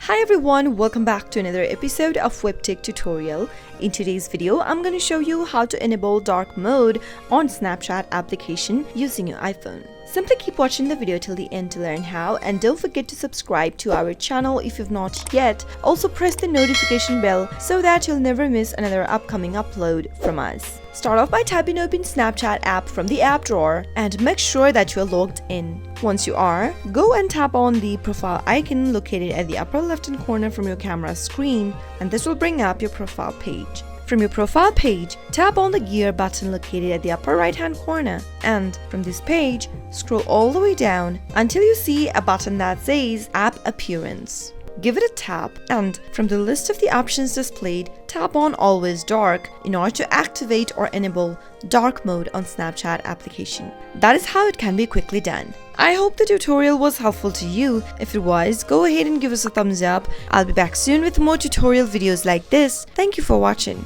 Hi everyone, welcome back to another episode of Webtech Tutorial. In today's video, I'm going to show you how to enable dark mode on Snapchat application using your iPhone. Simply keep watching the video till the end to learn how, and don't forget to subscribe to our channel if you've not yet. Also press the notification bell so that you'll never miss another upcoming upload from us. Start off by tapping open Snapchat app from the app drawer and make sure that you're logged in. Once you are, go and tap on the profile icon located at the upper left-hand corner from your camera screen, and this will bring up your profile page. From your profile page, tap on the gear button located at the upper right-hand corner, and from this page, scroll all the way down until you see a button that says App Appearance. Give it a tap, and from the list of the options displayed, tap on Always Dark in order to activate or enable dark mode on Snapchat application. That is how it can be quickly done. I hope the tutorial was helpful to you. If it was, go ahead and give us a thumbs up. I'll be back soon with more tutorial videos like this. Thank you for watching.